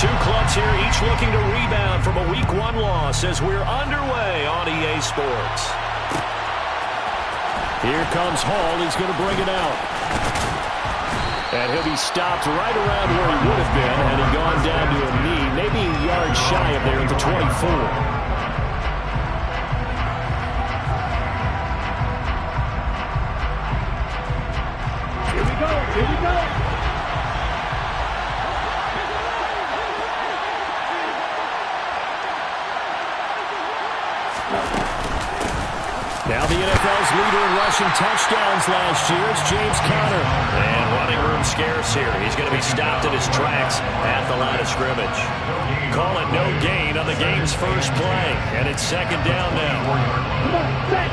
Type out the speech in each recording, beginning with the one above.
Two clubs here, each looking to rebound from a Week 1 loss as we're underway on EA Sports. Here comes Hall. He's going to bring it out. And he'll be stopped right around where he would have been had he gone down to a knee, maybe a yard shy of there at the 24. Here we go. Now the NFL's leader in rushing touchdowns last year is James Conner. And running room scarce here. He's going to be stopped in his tracks at the line of scrimmage. Call it no gain on the game's first play. And it's second down now. Come on, set.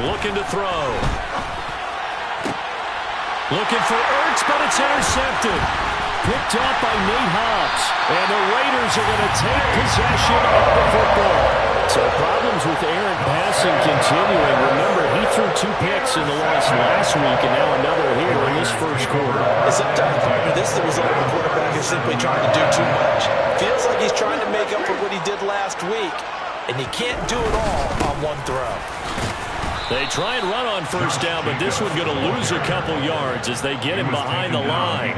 Looking to throw. Looking for Ertz, but it's intercepted. Picked up by Nate Hobbs. And the Raiders are going to take possession of the football. So problems with errant passing continuing. Remember, he threw 2 picks in the loss last week, and now another here in this first quarter. Sometimes, partner, this is the result of the quarterback is simply trying to do too much. Feels like he's trying to make up for what he did last week, and he can't do it all on one throw. They try and run on first down, but this one's going to lose a couple yards as they get him behind the line.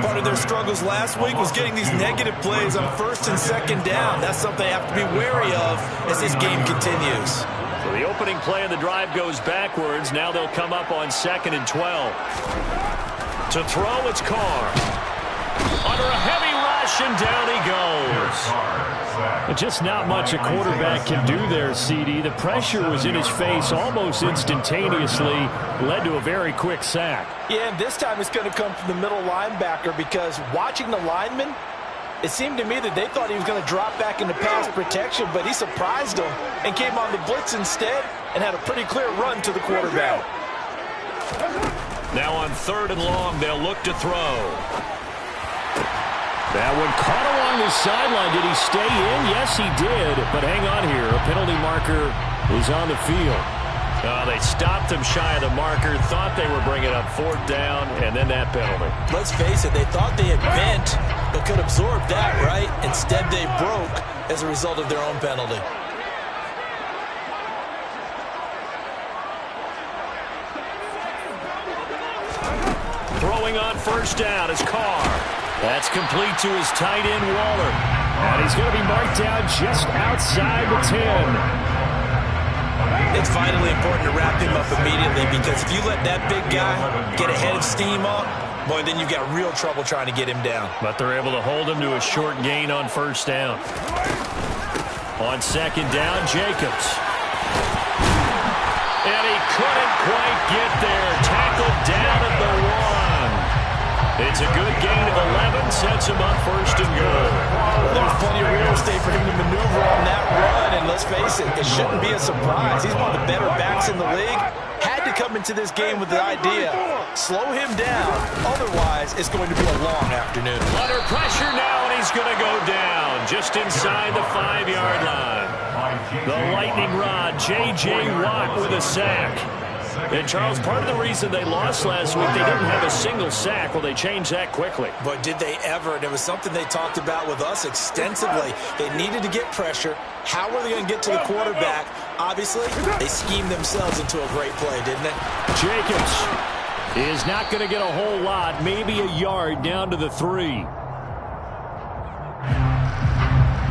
Part of their struggles last week was getting these negative plays on first and second down. That's something they have to be wary of as this game continues. So the opening play of the drive goes backwards. Now they'll come up on 2nd and 12. To throw, it's Carr. Under a heavy rush, and down he goes. Just not much a quarterback can do there, CD. The pressure was in his face almost instantaneously, led to a very quick sack. Yeah, and this time it's going to come from the middle linebacker because watching the lineman, it seemed to me that they thought he was going to drop back into pass protection, but he surprised them and came on the blitz instead and had a pretty clear run to the quarterback. Now on 3rd and long, they'll look to throw. That one caught along the sideline. Did he stay in? Yes, he did. But hang on here. A penalty marker is on the field. They stopped him shy of the marker, thought they were bringing up 4th down, and then that penalty. Let's face it, they thought they had bent, but could absorb that, right? Instead, they broke as a result of their own penalty. Throwing on first down is Carr. That's complete to his tight end, Waller. And he's going to be marked down just outside the 10. It's vitally important to wrap him up immediately because if you let that big guy get ahead of steam up, boy, then you've got real trouble trying to get him down. But they're able to hold him to a short gain on first down. On 2nd down, Jacobs. And he couldn't quite get there. Tackled down at the 1. It's a good gain of 11, sets him up 1st and goal. Well, there's plenty of real estate for him to maneuver on that run, and let's face it, it shouldn't be a surprise. He's one of the better backs in the league. Had to come into this game with the idea, slow him down, otherwise it's going to be a long afternoon. Under pressure now, and he's going to go down just inside the 5-yard line. The lightning rod, J.J. Watt with a sack. And, Charles, part of the reason they lost last week, they didn't have a single sack. Well, they changed that quickly. But did they ever? And it was something they talked about with us extensively. They needed to get pressure. How were they going to get to the quarterback? Obviously, they schemed themselves into a great play, didn't they? Jacobs is not going to get a whole lot, maybe a yard down to the 3.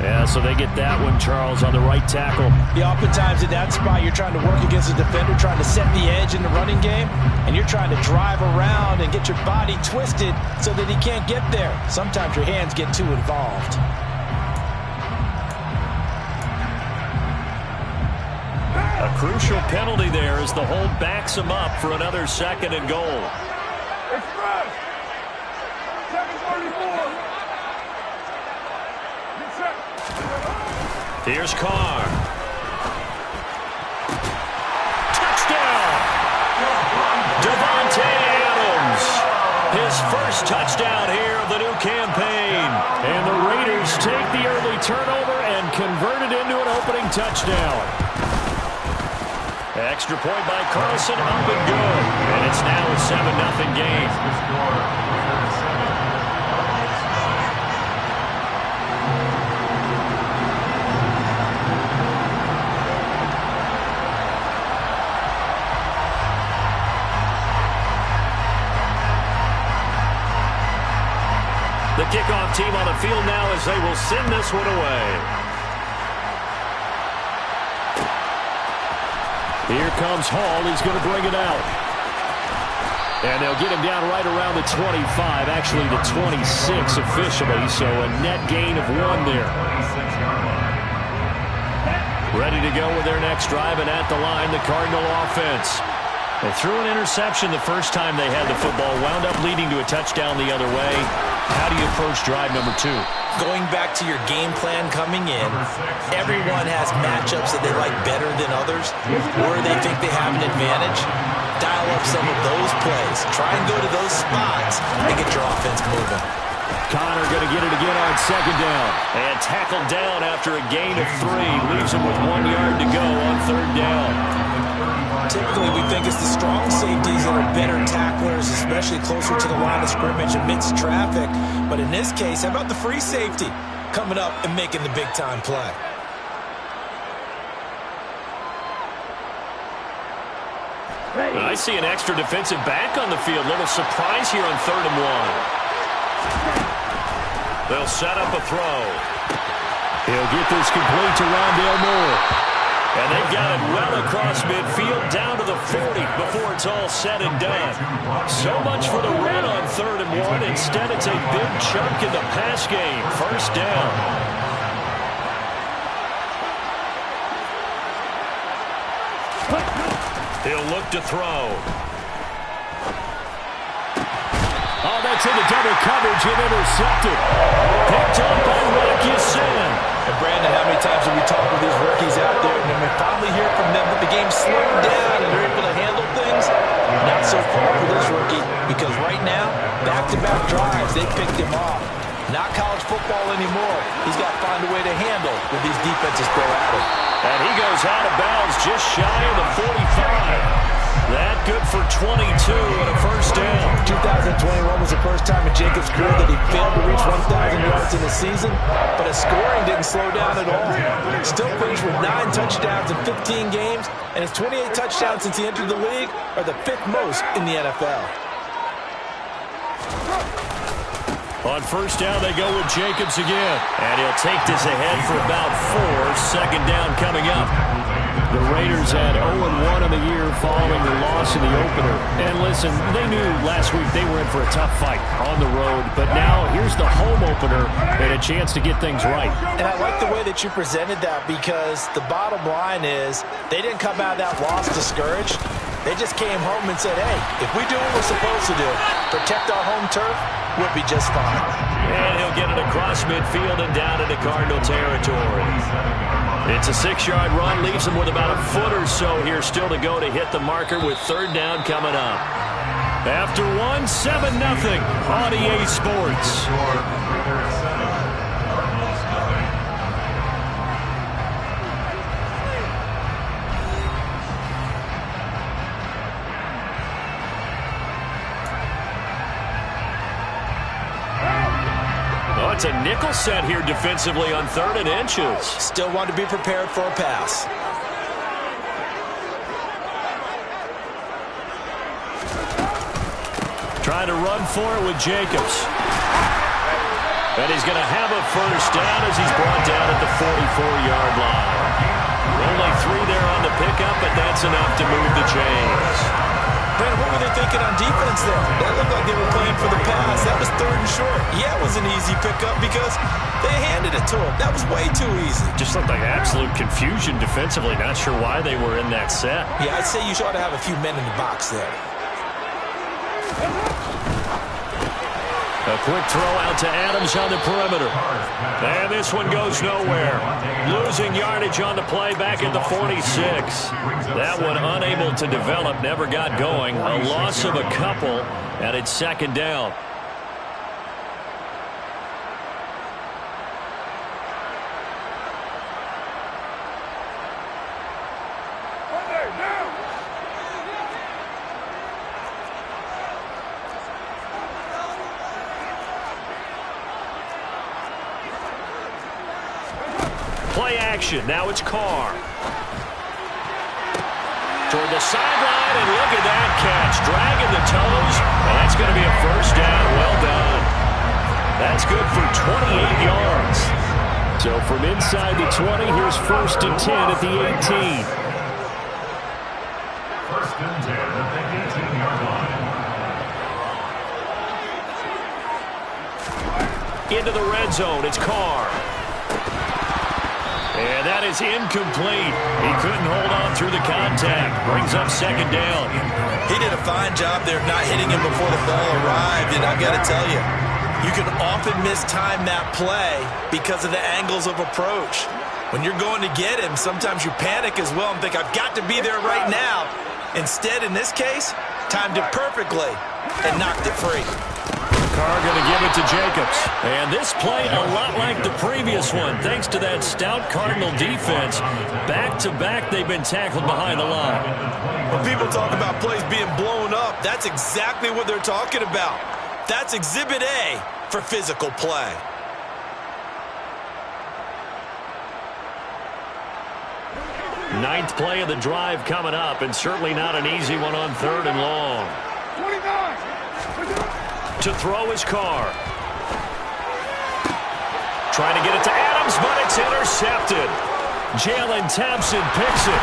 Yeah, so they get that one, Charles, on the right tackle. Yeah, oftentimes in that spot, you're trying to work against a defender, trying to set the edge in the running game, and you're trying to drive around and get your body twisted so that he can't get there. Sometimes your hands get too involved. A crucial penalty there as the hold backs him up for another 2nd and goal. Express. 744. Here's Carr. Touchdown! Davante Adams. His first touchdown here of the new campaign. And the Raiders take the early turnover and convert it into an opening touchdown. extra point by Carlson, up and good. And it's now a 7-0 game. The kickoff team on the field now as they will send this one away. Here comes Hall. He's going to bring it out. And they'll get him down right around the 25, actually the 26 officially, so a net gain of 1 there. Ready to go with their next drive, and at the line, the Cardinal offense. They threw an interception the first time they had the football, wound up leading to a touchdown the other way. How do you approach drive number 2? Going back to your game plan coming in, everyone has matchups that they like better than others, or they think they have an advantage. Dial up some of those plays. Try and go to those spots and get your offense moving. Connor going to get it again on second down. And tackled down after a gain of 3. Leaves him with 1 yard to go on third down. Typically, we think it's the strong safeties that are better tacklers, especially closer to the line of scrimmage amidst traffic. But in this case, how about the free safety coming up and making the big-time play? I see an extra defensive back on the field. Little surprise here on 3rd and 1. They'll set up a throw. He'll get this complete to Rondale Moore. And they've got it well across midfield down to the 40 before it's all said and done. So much for the run on 3rd and 1. Instead, it's a big chunk in the pass game. First down. He'll look to throw. Oh, that's into double coverage and intercepted. Picked up by Rocky Sin. And Brandon, how many times have we talked with these rookies out there, and then we finally hear from them that the game's slowed down and they're able to handle things? Not so far for this rookie, because right now, back-to-back drives, they picked him off. Not college football anymore. He's got to find a way to handle when these defenses throw at him. And he goes out of bounds just shy of the 45. That good for 22 and a first down. 2021 was the first time in Jacobs' career that he failed to reach 1,000 yards in a season, but his scoring didn't slow down at all. Still finished with 9 touchdowns in 15 games, and his 28 touchdowns since he entered the league are the 5th most in the NFL. On first down, they go with Jacobs again. And he'll take this ahead for about 4. Second down coming up. The Raiders had 0-1 in the year following the loss in the opener. And listen, they knew last week they were in for a tough fight on the road. But now here's the home opener and a chance to get things right. And I like the way that you presented that, because the bottom line is they didn't come out of that loss discouraged. They just came home and said, hey, if we do what we're supposed to do, protect our home turf, we'll be just fine. And he'll get it across midfield and down into Cardinal territory. It's a 6-yard run, leaves him with about a foot or so here still to go to hit the marker with third down coming up. After 1, 7-0 on EA Sports. It's a nickel set here defensively on 3rd and inches. Still want to be prepared for a pass. Trying to run for it with Jacobs. And he's going to have a first down as he's brought down at the 44-yard line. Only 3 there on the pickup, but that's enough to move the chains. Brandon, what were they thinking on defense there? That looked like they were playing for the pass. That was 3rd and short. Yeah, it was an easy pickup because they handed it to him. That was way too easy. Just looked like absolute confusion defensively. Not sure why they were in that set. Yeah, I'd say you ought to have a few men in the box there. A quick throw out to Adams on the perimeter. And this one goes nowhere. Losing yardage on the play back at the 46. That one unable to develop, never got going. A loss of a couple, and it's second down. Play action. Now it's Carr. Toward the sideline, and look at that catch. Dragging the toes, and that's going to be a first down. Well done. That's good for 28 yards. So from inside the 20, here's 1st and 10 at the 18. 1st and 10 at the 18-yard line. Into the red zone, it's Carr. And that is incomplete. He couldn't hold on through the contact. Brings up 2nd down. He did a fine job there of not hitting him before the ball arrived, and I've got to tell you, you can often mistime that play because of the angles of approach. When you're going to get him, sometimes you panic as well and think, I've got to be there right now. Instead, in this case, timed it perfectly and knocked it free. Carr going to give it to Jacobs. And this play a lot like the previous one, thanks to that stout Cardinal defense. Back-to-back, they've been tackled behind the line. When people talk about plays being blown up, that's exactly what they're talking about. That's Exhibit A for physical play. Ninth play of the drive coming up, and certainly not an easy one on 3rd and long. 29. To throw his Carr. Trying to get it to Adams, but it's intercepted. Jalen Thompson picks it.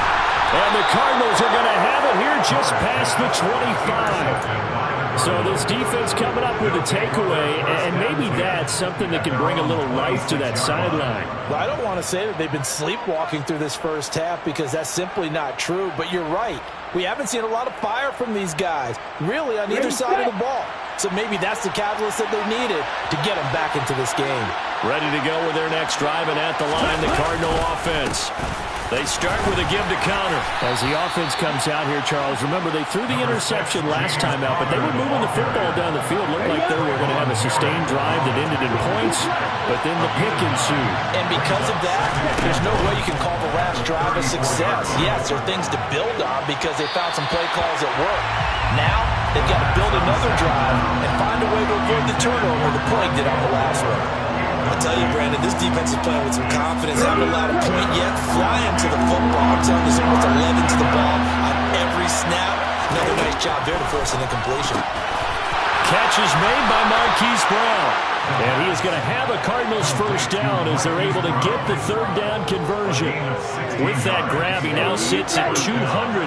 And the Cardinals are going to have it here just past the 25. So this defense coming up with a takeaway, and maybe that's something that can bring a little life to that sideline. Well, I don't want to say that they've been sleepwalking through this first half because that's simply not true, but you're right. We haven't seen a lot of fire from these guys, really, on either side of the ball. So maybe that's the catalyst that they needed to get them back into this game. Ready to go with their next drive, and at the line, the Cardinal offense. They start with a give to counter. As the offense comes out here, Charles, remember they threw the interception last time out, but they were moving the football down the field. Looked like they were going to have a sustained drive that ended in points, but then the pick ensued. And because of that, there's no way you can call the last drive a success. Yes, there are things to build on because they found some play calls that work. Now, they've got to build another drive and find a way to avoid the turnover the play did on the last one. I'll tell you, Brandon, this defense is playing with some confidence. Haven't allowed a point yet. Flying to the football. I'm telling you, there's almost 11 to the ball on every snap. Another nice job there to force an incompletion. Catch is made by Marquise Brown. And he is going to have a Cardinals first down as they're able to get the 3rd down conversion. With that grab, he now sits at 200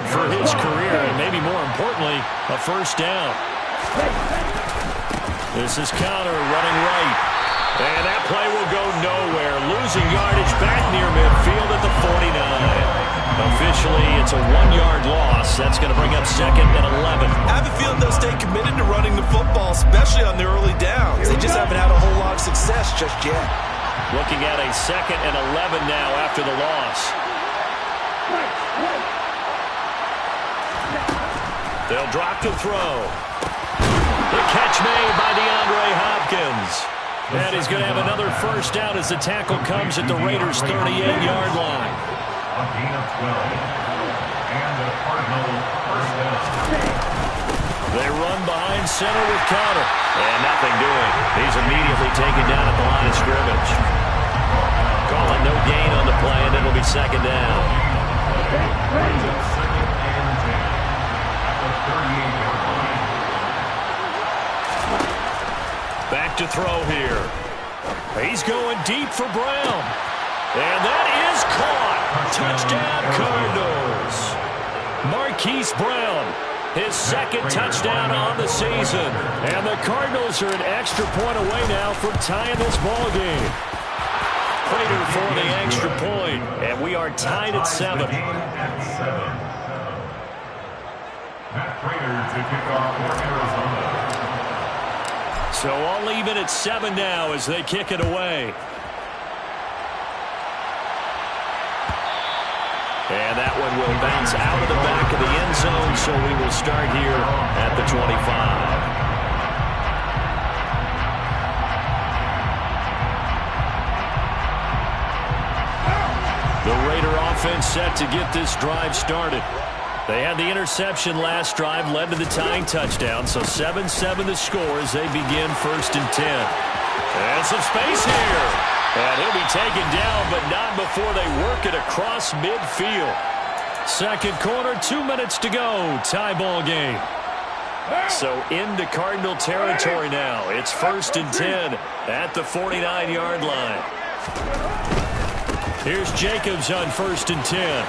for his career, and maybe more importantly, a first down. This is Conner running right. And that play will go nowhere. Losing yardage back near midfield at the 49. Officially, it's a 1-yard loss. That's going to bring up 2nd and 11. I have a feeling they'll stay committed to running the football, especially on the early downs. They just haven't had a whole lot of success just yet. Looking at a 2nd and 11 now after the loss. They'll drop to throw. The catch made by DeAndre Hopkins. And he's going to have another first down as the tackle comes at the Raiders' 38-yard line. A gain of 12. And the Cardinal first down. They run behind center with Conner. And nothing doing. He's immediately taken down at the line of scrimmage. Calling no gain on the play, and it'll be 2nd down. Second and 10 at the 38-yard line. Back to throw here. He's going deep for Brown. And that is caught. Touchdown, Cardinals. Marquise Brown, his 2nd touchdown on the season. And the Cardinals are an extra point away now from tying this ball game. Prater for the extra point. And we are tied at 7. Matt Prater to kick off for Arizona. So all even at 7 now as they kick it away. And that one will bounce out of the back of the end zone, so we will start here at the 25. The Raider offense set to get this drive started. They had the interception last drive, led to the tying touchdown, so 7-7 the score as they begin 1st and 10. And some space here. And he'll be taken down, but not before they work it across midfield. Second quarter, 2 minutes to go. Tie ball game. So into Cardinal territory now. It's 1st and 10 at the 49-yard line. Here's Jacobs on 1st and 10.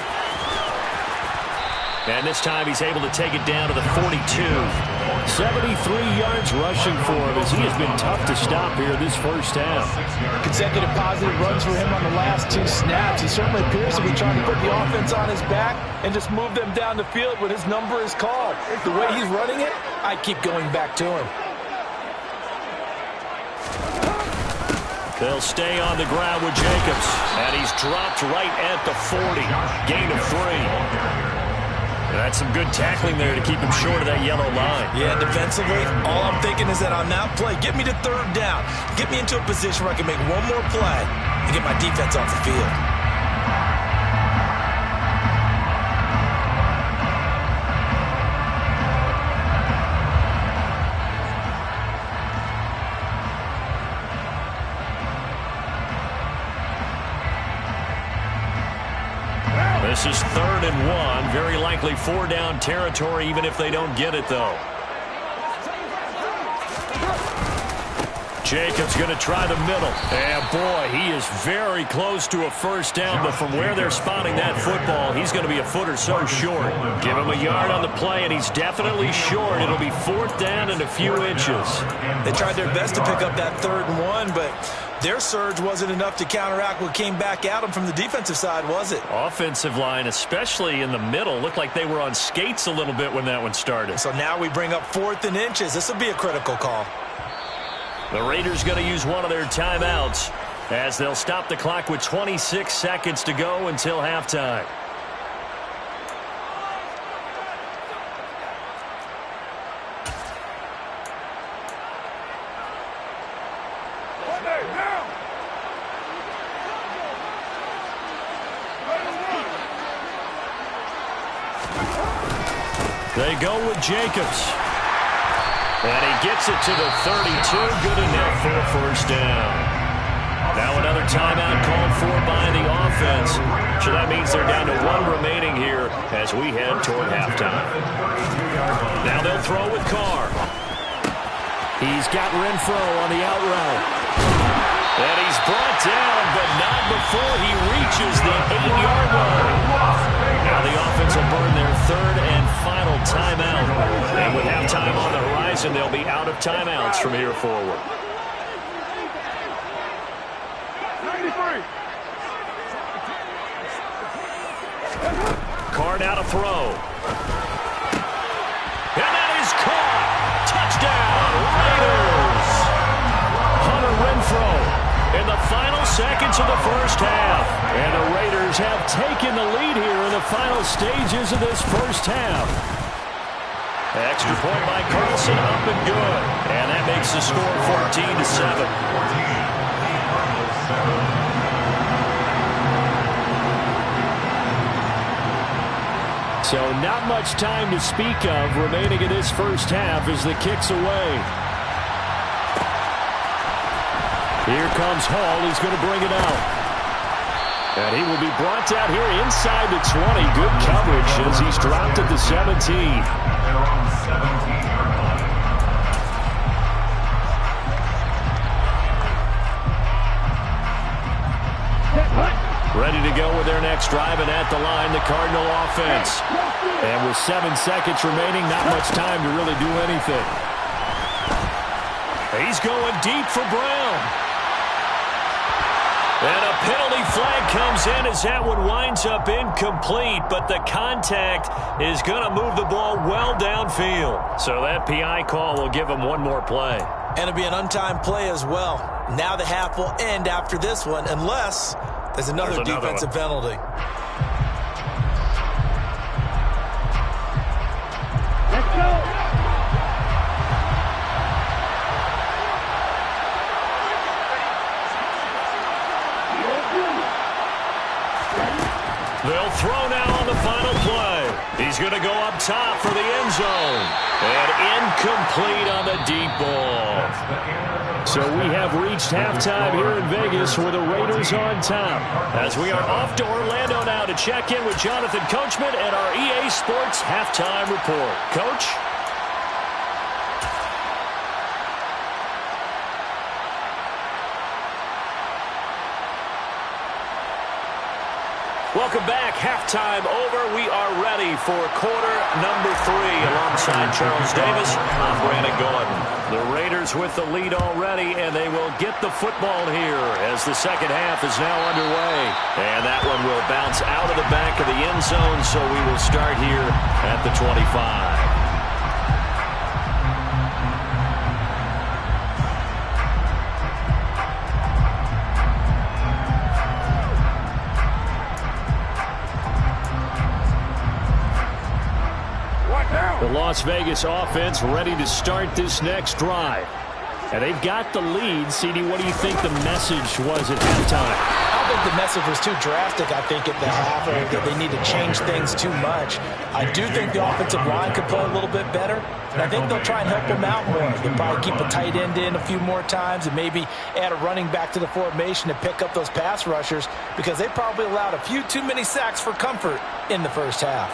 And this time he's able to take it down to the 42. 73 yards rushing for him as he has been tough to stop here this first half. Consecutive positive runs for him on the last 2 snaps. He certainly appears to be trying to put the offense on his back and just move them down the field when his number is called. The way he's running it, I keep going back to him. They'll stay on the ground with Jacobs. And he's dropped right at the 40. Gain of 3. That's some good tackling there to keep him short of that yellow line. Yeah, defensively, all I'm thinking is that on that play, get me to 3rd down. Get me into a position where I can make one more play and get my defense off the field. This is 3rd and 1. Very likely 4 down territory, even if they don't get it, though. Jacobs going to try the middle. And, boy, he is very close to a first down, but from where they're spotting that football, he's going to be a foot or so short. Give him a yard on the play, and he's definitely short. It'll be 4th down and a few inches. They tried their best to pick up that 3rd and 1, but their surge wasn't enough to counteract what came back at them from the defensive side, was it? Offensive line, especially in the middle, looked like they were on skates a little bit when that one started. So now we bring up 4th and inches. This will be a critical call. The Raiders going to use one of their timeouts as they'll stop the clock with 26 seconds to go until halftime. They go with Jacobs. And he gets it to the 32. Good enough for a first down. Now another timeout called for by the offense. So that means they're down to 1 remaining here as we head toward halftime. Now they'll throw with Carr. He's got Renfro on the out route. And he's brought down, but not before he reaches the 8-yard line. Now the offense will burn their 3rd and final timeout. And with halftime on the horizon, they'll be out of timeouts from here forward. 93. Carr now to throw. And that is caught. Touchdown, Raiders. Hunter Renfro in the final seconds of the first half. And the Raiders have taken the lead here in the final stages of this first half. Extra point by Carlson, up and good. And that makes the score 14-7. So not much time to speak of remaining in this first half as the kick's away. Here comes Hall. He's going to bring it out. And he will be brought down here inside the 20. Good coverage as he's dropped at the 17. Ready to go with their next drive, and at the line, the Cardinal offense. And with 7 seconds remaining, not much time to really do anything. He's going deep for Brown. And a penalty flag comes in as that one winds up incomplete, but the contact is going to move the ball well downfield. So that PI call will give him one more play. And it'll be an untimed play as well. Now the half will end after this one, unless there's another defensive penalty. Let's go. They'll throw now on the final play. He's going to go up top for the end zone. And Incomplete on the deep ball. So we have reached halftime here in Vegas with the Raiders on top. As we are off to Orlando now to check in with Jonathan Coachman and our EA Sports Halftime Report. Coach? Welcome back. Halftime over. We are ready for quarter number 3. Alongside Charles Davis, I'm Brandon Gordon. The Raiders with the lead already, and they will get the football here as the second half is now underway. And that one will bounce out of the back of the end zone, so we will start here at the 25. The Las Vegas offense ready to start this next drive. And they've got the lead. CD, what do you think the message was at halftime? I don't think the message was too drastic, I think, at the half, or that they need to change things too much. I do think the offensive line could play a little bit better, and I think they'll try and help them out more. They'll probably keep a tight end in a few more times and maybe add a running back to the formation to pick up those pass rushers, because they probably allowed a few too many sacks for comfort in the first half.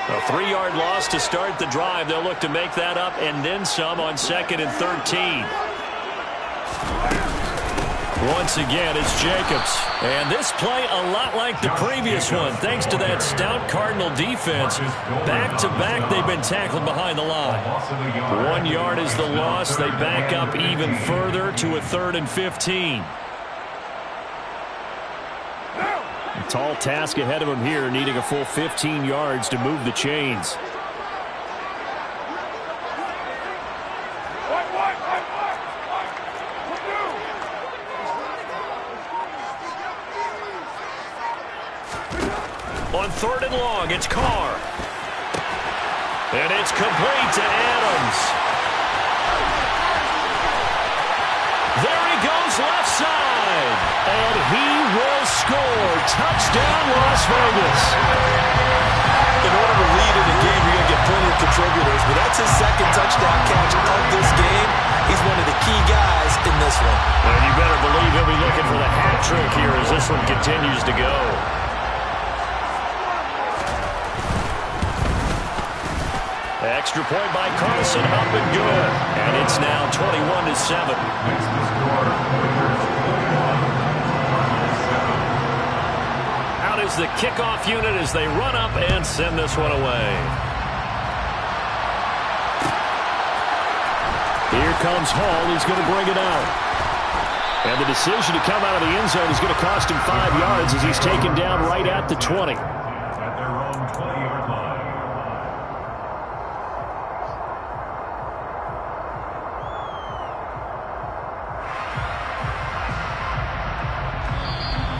A 3-yard loss to start the drive. They'll look to make that up and then some on 2nd and 13. Once again, it's Jacobs. And this play a lot like the previous one, thanks to that stout Cardinal defense. Back-to-back, they've been tackled behind the line. 1 yard is the loss. They back up even further to a 3rd and 15. A tall task ahead of him here, needing a full 15 yards to move the chains. On 3rd and long, it's Carr. And it's complete to Adams. There he goes, left side. And he will score. Touchdown, Las Vegas. In order to lead in a game, you're going to get plenty of contributors, but that's his 2nd touchdown catch of this game. He's one of the key guys in this one. And you better believe he'll be looking for the hat trick here as this one continues to go. Extra point by Carlson, up and good. And it's now 21-7. Out is the kickoff unit as they run up and send this one away. Here comes Hall. He's going to bring it out. And the decision to come out of the end zone is going to cost him 5 yards as he's taken down right at the 20. At their own 20-yard line.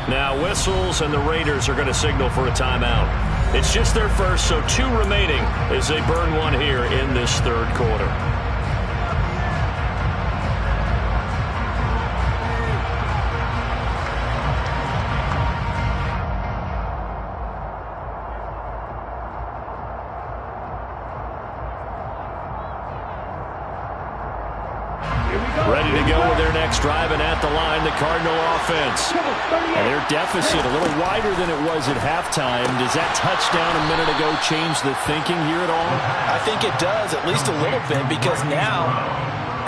Now whistles, and the Raiders are going to signal for a timeout. It's just their first, so 2 remaining as they burn one here in this 3rd quarter. Ready to go with their next drive, and at the line, the Cardinal offense. And their deficit a little wider than it was at halftime. Does that touchdown a minute ago change the thinking here at all? I think it does, at least a little bit, because now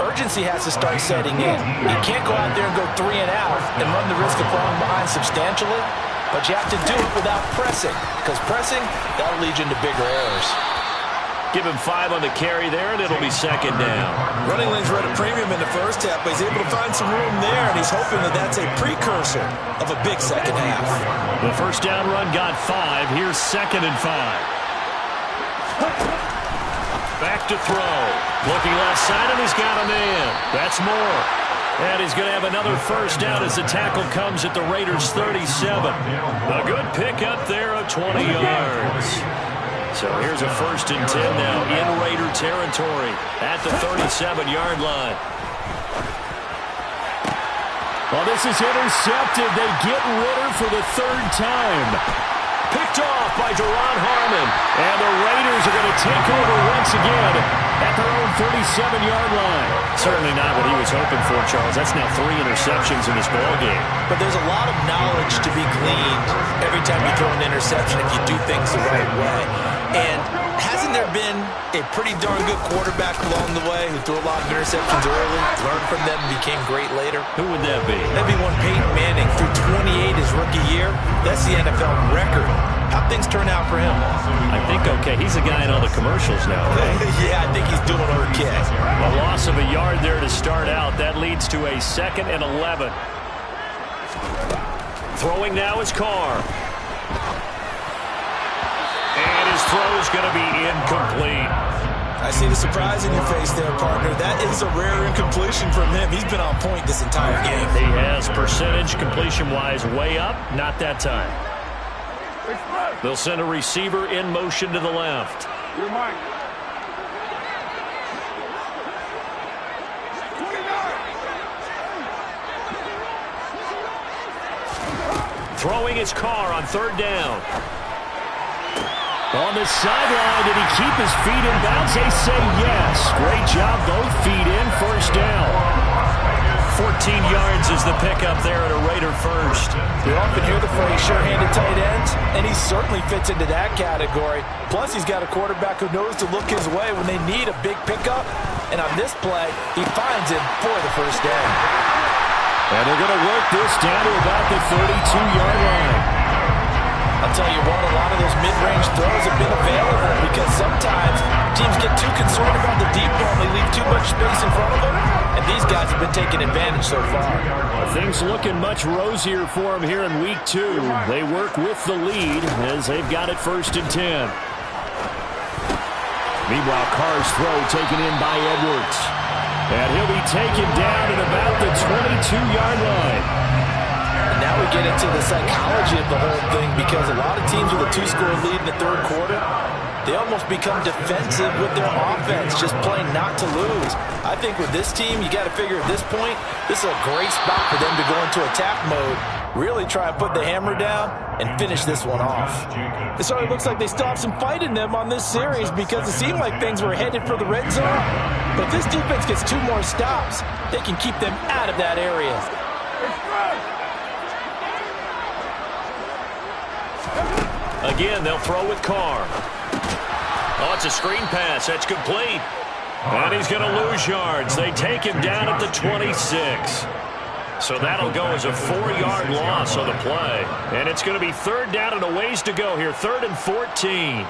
urgency has to start setting in. You can't go out there and go 3 and out and run the risk of falling behind substantially, but you have to do it without pressing, because pressing, that'll lead you into bigger errors. Give him 5 on the carry there, and it'll be 2nd down. Running lanes were at a premium in the first half, but he's able to find some room there, and he's hoping that that's a precursor of a big second half. The first down run got 5. Here's 2nd and 5. Back to throw. Looking left side, and he's got a man. That's Moore. And he's going to have another first down as the tackle comes at the Raiders' 37. A good pickup there of 20 yards. So here's a 1st and 10 now in Raider territory at the 37-yard line. Well, this is intercepted. They get Ridder for the third time. Picked off by Duron Harmon. And the Raiders are going to take over once again at their own 37-yard line. Certainly not what he was hoping for, Charles. That's now 3 interceptions in this ballgame. But there's a lot of knowledge to be gleaned every time you throw an interception if you do things the right way. And hasn't there been a pretty darn good quarterback along the way who threw a lot of interceptions early, learned from them, and became great later? Who would that be? That'd be one Peyton Manning threw 28 his rookie year. That's the NFL record. How'd things turn out for him? I think okay. He's the guy in all the commercials now, right? Yeah, I think he's doing okay. A loss of a yard there to start out. That leads to a 2nd and 11. Throwing now is Carr. And his throw is going to be incomplete. I see the surprise in your face there, partner. That is a rare incompletion from him. He's been on point this entire game. He has percentage completion-wise way up. Not that time. They'll send a receiver in motion to the left. You're mine. 29. Throwing his Carr on 3rd down. On the sideline, did he keep his feet in bounds? They say yes. Great job, both feet in, 1st down. 14 yards is the pickup there at a Raider first. You often hear the phrase sure-handed tight ends, and he certainly fits into that category. Plus, he's got a quarterback who knows to look his way when they need a big pickup. And on this play, he finds him for the 1st down. And they're going to work this down to about the 32-yard line. I'll tell you what, a lot of those mid-range throws have been available because sometimes teams get too concerned about the deep ball and they leave too much space in front of them. And these guys have been taking advantage so far. Things looking much rosier for them here in week 2. They work with the lead as they've got it 1st and 10. Meanwhile, Carr's throw taken in by Edwards. And he'll be taken down at about the 22-yard line. And now we get into the psychology of the whole thing because a lot of teams with a 2-score lead in the 3rd quarter, they almost become defensive with their offense, just playing not to lose. I think with this team, you got to figure at this point, this is a great spot for them to go into attack mode, really try and put the hammer down and finish this one off. It certainly looks like they still have some fight in them on this series because it seemed like things were headed for the red zone. But if this defense gets 2 more stops, they can keep them out of that area. Again, they'll throw with Carr. Oh, it's a screen pass. That's complete. And he's going to lose yards. They take him down at the 26. So that'll go as a 4-yard loss on the play. And it's going to be 3rd down and a ways to go here. 3rd and 14.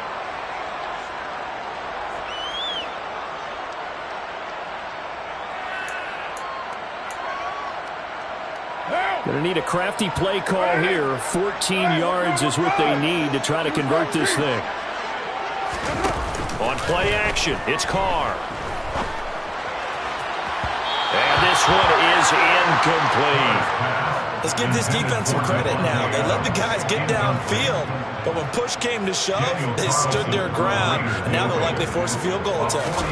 Going to need a crafty play call here. 14 yards is what they need to try to convert this thing. On play action, it's Carr. And this one is incomplete. Let's give this defense some credit now. They let the guys get downfield, but when push came to shove, they stood their ground, and now they'll likely force a field goal attempt.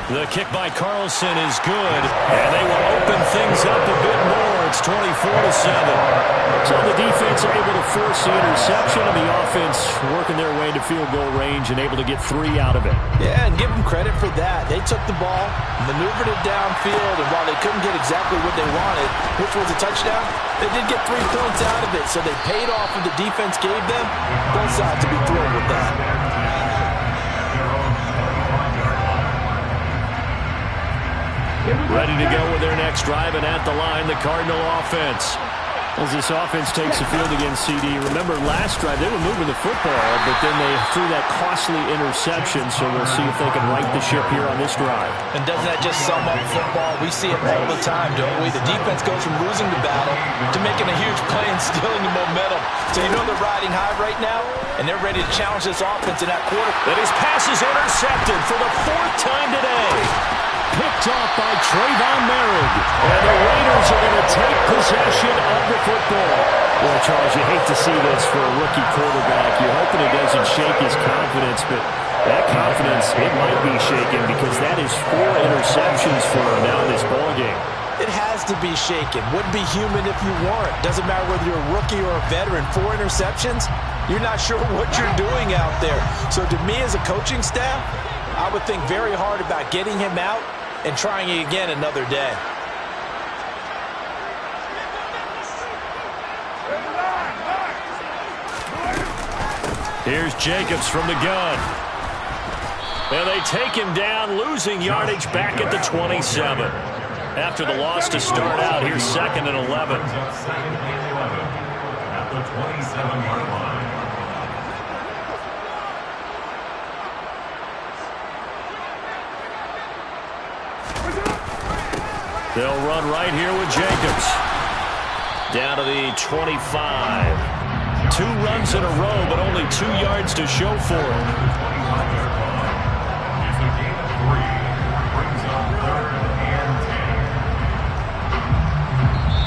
The kick by Carlson is good, and they will open things up a bit more. It's 24-7. So the defense able to force the interception, and the offense working their way into field goal range and able to get 3 out of it. Yeah, and give them credit for that. They took the ball, maneuvered it downfield, and while they couldn't get exactly what they wanted, which was a touchdown, they did get 3 points out of it. So they paid off what the defense gave them. Both sides to be thrilled with that. Ready to go with their next drive, and at the line, the Cardinal offense. As this offense takes the field against CD. Remember, last drive, they were moving the football, but then they threw that costly interception, so we'll see if they can right the ship here on this drive. And doesn't that just sum up football? We see it all the time, don't we? The defense goes from losing the battle to making a huge play and stealing the momentum. So you know they're riding high right now, and they're ready to challenge this offense in that quarter. And his pass is intercepted for the 4th time today. Picked off by Trayvon Merrick. And the Raiders are going to take possession of the football. Well, Charles, you hate to see this for a rookie quarterback. You're hoping it doesn't shake his confidence, but That confidence, it might be shaken because that is 4 interceptions for him now in this ballgame. It has to be shaken. Wouldn't be human if you weren't. Doesn't matter whether you're a rookie or a veteran. 4 interceptions, you're not sure what you're doing out there. So to me as a coaching staff, I would think very hard about getting him out and trying it again another day. Here's Jacobs from the gun. And they take him down, losing yardage back at the 27. After the loss to start out, here's 2nd and 11. At the 27-yard line. They'll run right here with Jacobs. Down to the 25. 2 runs in a row, but only 2 yards to show for it. It's a gain of 3. Brings up 3rd and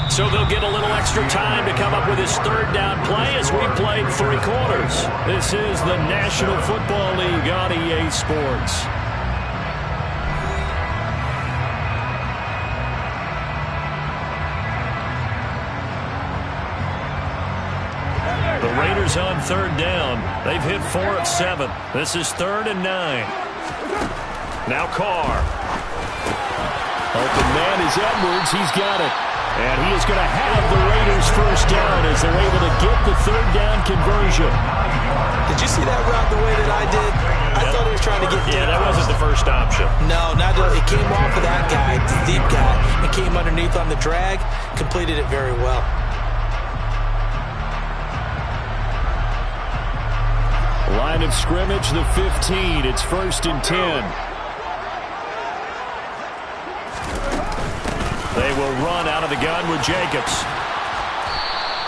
10. So they'll get a little extra time to come up with his 3rd down play as we played 3 quarters. This is the National Football League on EA Sports. The Raiders on 3rd down. They've hit 4 of 7. This is 3rd and 9. Now Carr. Open man is Edwards. He's got it. And he is going to have the Raiders first down as they're able to get the 3rd down conversion. Did you see that route the way that I did? I thought he was trying to get deep. Yeah, that wasn't the first option. No, it came off of that guy, the deep guy, and came underneath on the drag, completed it very well. Line of scrimmage, the 15. It's 1st and 10. They will run out of the gun with Jacobs.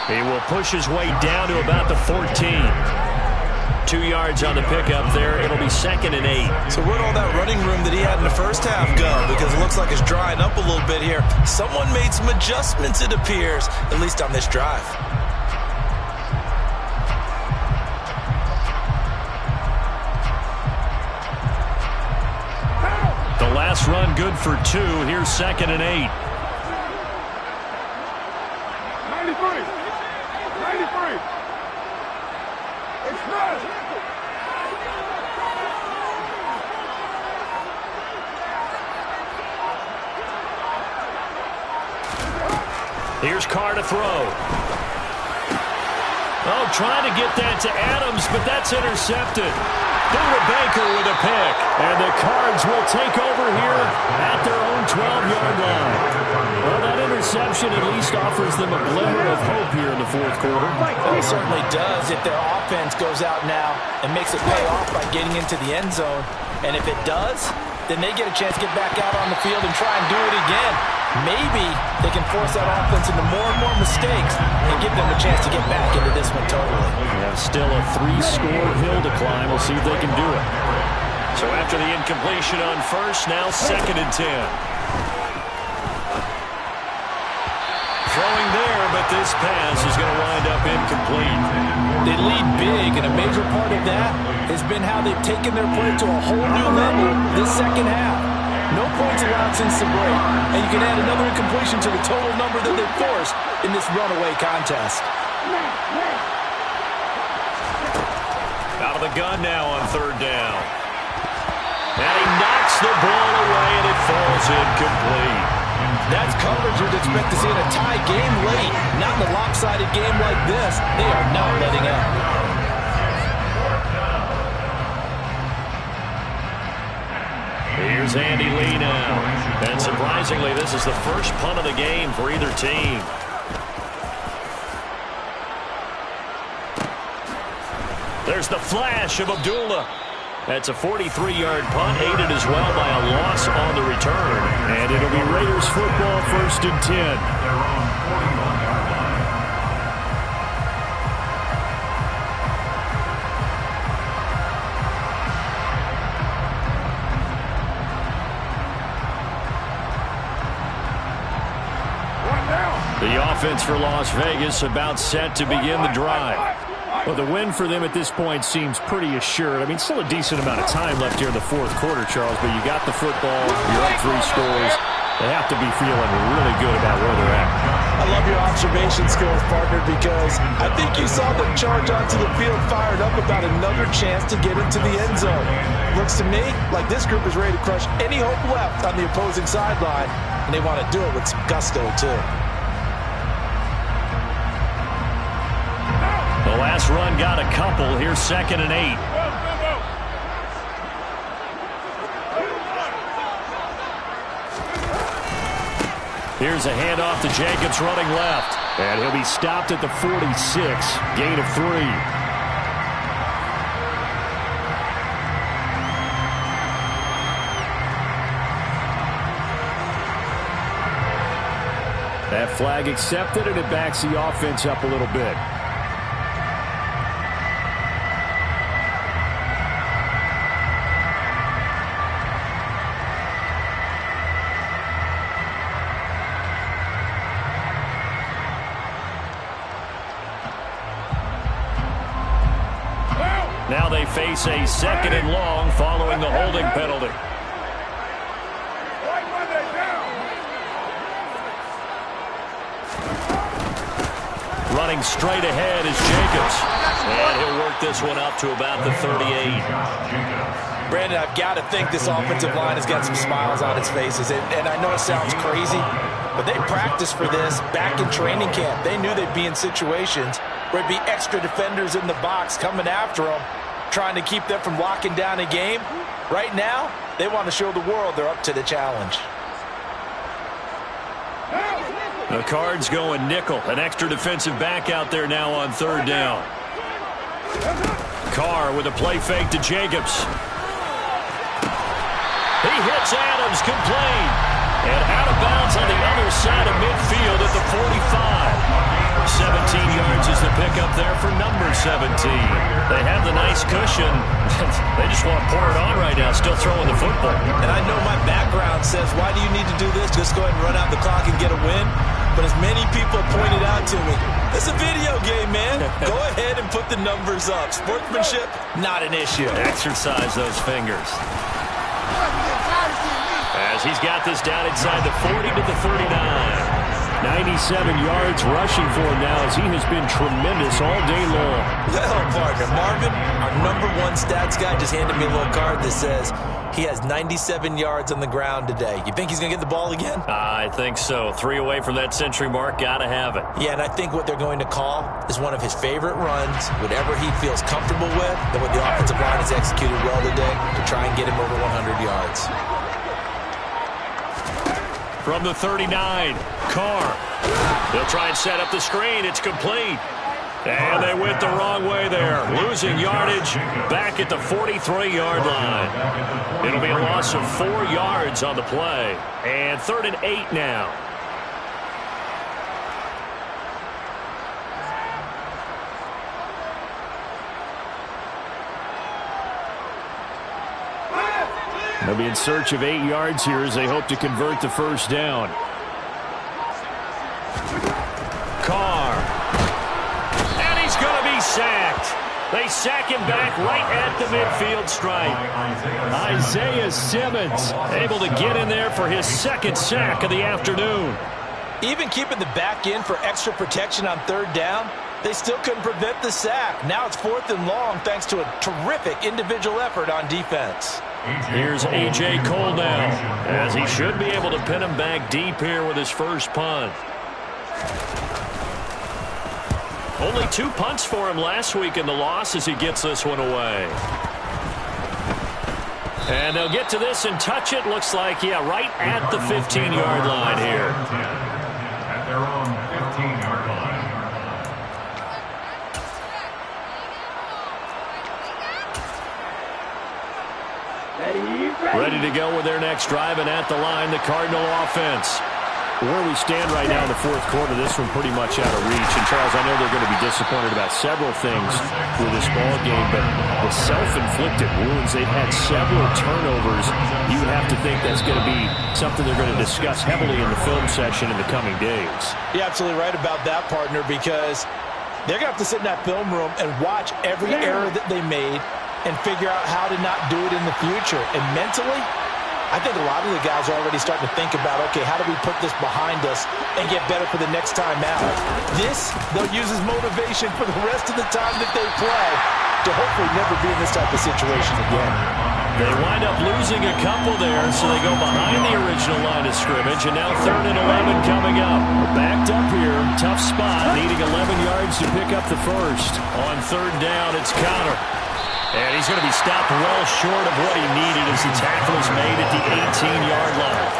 He will push his way down to about the 14. 2 yards on the pickup there. It'll be 2nd and 8. So where'd all that running room that he had in the first half go? Because it looks like it's drying up a little bit here. Someone made some adjustments, it appears, at least on this drive. The last run good for 2. Here's 2nd and 8. 93. 93. Express. Here's Carr to throw. Oh, trying to get that to Adams, but that's intercepted. Buda Baker with a pick. And the Cards will take over here at their own 12-yard line. Well, that interception at least offers them a glimmer of hope here in the 4th quarter. Well, it certainly does if their offense goes out now and makes it pay off by getting into the end zone. And if it does, then they get a chance to get back out on the field and try and do it again. Maybe they can force that offense into more and more mistakes and give them a chance to get back into this one totally. Yeah, still a 3-score hill to climb. We'll see if they can do it. So after the incompletion on 1st, now 2nd and 10. Throwing there, but this pass is going to wind up incomplete. They lead big, and a major part of that has been how they've taken their play to a whole new level this second half. No points allowed since the break, and you can add another incompletion to the total number that they've forced in this runaway contest. Out of the gun now on 3rd down. And he knocks the ball away, and it falls incomplete. That's coverage you'd expect to see in a tie game late. Not in a lopsided game like this. They are not letting up. Here's Andy Lee now. And surprisingly, this is the first punt of the game for either team. There's the flash of Abdullah. That's a 43-yard punt, aided as well by a loss on the return. And it'll be Raiders football, 1st and 10. They're on 41-yard line. The offense for Las Vegas about set to begin the drive. Well, the win for them at this point seems pretty assured. I mean, still a decent amount of time left here in the fourth quarter, Charles, but you got the football, you're up 3 scores. They have to be feeling really good about where they're at. I love your observation skills, partner, because I think you saw them charge onto the field fired up about another chance to get into the end zone. Looks to me like this group is ready to crush any hope left on the opposing sideline, and they want to do it with some gusto, too. The last run got a couple. Here's 2nd and 8. Here's a handoff to Jacobs running left. And he'll be stopped at the 46. Gain of 3. That flag accepted, and it backs the offense up a little bit. Now they face a 2nd and long following the holding penalty. Running straight ahead is Jacobs. And he'll work this one up to about the 38. Brandon, I've got to think this offensive line has got some smiles on its faces. And I know it sounds crazy, but they practiced for this back in training camp. They knew they'd be in situations where it'd be extra defenders in the box coming after them, trying to keep them from locking down a game. Right now, they want to show the world they're up to the challenge. The Cards going nickel. An extra defensive back out there now on 3rd down. Carr with a play fake to Jacobs. He hits Adams complete. And out of bounds on the other side of midfield at the 45. 17 yards is the pickup there for number 17. They have the nice cushion. They just want to pour it on right now, still throwing the football. And I know my background says, why do you need to do this? Just go ahead and run out the clock and get a win. But as many people pointed out to me, it's a video game, man. Go ahead and put the numbers up. Sportsmanship, not an issue. Exercise those fingers. As he's got this down inside the 40 to the 39. 97 yards rushing for him now as he has been tremendous all day long. Well, partner, Marvin, our #1 stats guy just handed me a little card that says he has 97 yards on the ground today. You think he's going to get the ball again? I think so. 3 away from that century mark. Got to have it. Yeah, and I think what they're going to call is one of his favorite runs, whatever he feels comfortable with, than what the offensive line has executed well today to try and get him over 100 yards. From the 39, Carr. They'll try and set up the screen. It's complete. And they went the wrong way there. Losing yardage back at the 43-yard line. It'll be a loss of 4 yards on the play. And 3rd and 8 now. They'll be in search of 8 yards here as they hope to convert the first down. Carr. And he's going to be sacked. They sack him back right at the midfield stripe. Isaiah Simmons able to get in there for his 2nd sack of the afternoon. Even keeping the back in for extra protection on 3rd down, they still couldn't prevent the sack. Now it's 4th and long thanks to a terrific individual effort on defense. Here's A.J. Cole now, as he should be able to pin him back deep here with his first punt. Only 2 punts for him last week in the loss as he gets this one away. And they'll get to this and touch it. Looks like, yeah, right at the 15-yard line here. At their own 15-yard line. Ready to go with their next drive, and at the line, the Cardinal offense. Where we stand right now in the fourth quarter, this one pretty much out of reach. And, Charles, I know they're going to be disappointed about several things with this ball game, but the self-inflicted wounds, they've had several turnovers. You would have to think that's going to be something they're going to discuss heavily in the film session in the coming days. You're absolutely right about that, partner, because They're going to have to sit in that film room and watch every error that they made and figure out how to not do it in the future. And mentally, I think a lot of the guys are already starting to think about, okay, how do we put this behind us and get better for the next time out? This, they'll use as motivation for the rest of the time that they play to hopefully never be in this type of situation again. They wind up losing a couple there, so they go behind the original line of scrimmage, and now 3rd and 11 coming up. We're backed up here, tough spot, needing 11 yards to pick up the first. On 3rd down, it's Conner. And he's going to be stopped well short of what he needed as the tackle is made at the 18-yard line.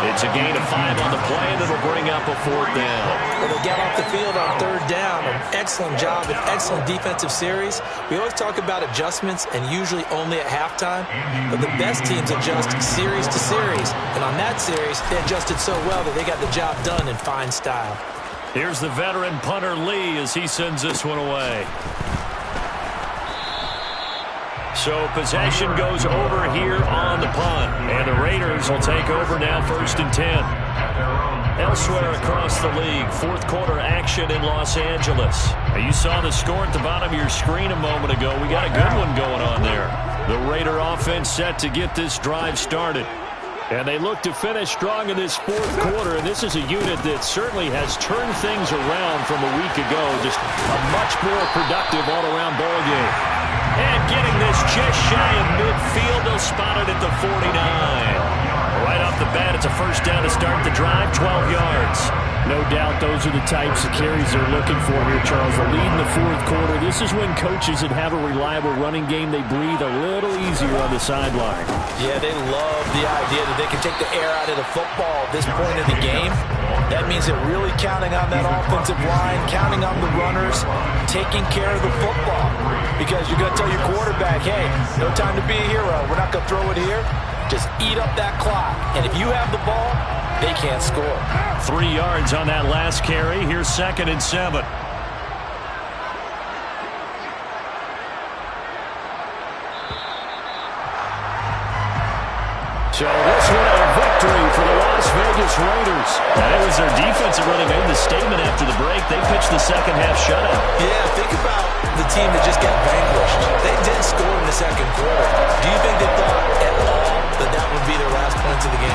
It's a gain of 5 on the play, and it'll bring up a 4th down. Well, they got off the field on 3rd down. An excellent job, an excellent defensive series. We always talk about adjustments, and usually only at halftime. But the best teams adjust series to series. And on that series, they adjusted so well that they got the job done in fine style. Here's the veteran punter Lee as he sends this one away. So possession goes over here on the punt. And the Raiders will take over now 1st and 10. Elsewhere across the league, 4th quarter action in Los Angeles. Now you saw the score at the bottom of your screen a moment ago. We got a good one going on there. The Raider offense set to get this drive started. And they look to finish strong in this 4th quarter. And this is a unit that certainly has turned things around from a week ago. Just a much more productive all-around ball game. And getting this just shy of midfield, they'll spot it at the 49. Right off the bat, it's a 1st down to start the drive, 12 yards. No doubt those are the types of carries they're looking for here, Charles. The lead in the 4th quarter. This is when coaches that have a reliable running game, they breathe a little easier on the sideline. Yeah, they love the idea that they can take the air out of the football at this point of the game. That means they're really counting on that offensive line, counting on the runners, taking care of the football. Because you're going to tell your quarterback, hey, no time to be a hero. We're not going to throw it here. Just eat up that clock. And if you have the ball, they can't score. 3 yards on that last carry. Here's 2nd and 7. So this one a victory for the Las Vegas Raiders. And it was their defense that really made the statement after the break. They pitched the second half shutout. Yeah, think about the team that just got vanquished. They did score in the 2nd quarter. Do you think they thought at all that that would be their last points of the game?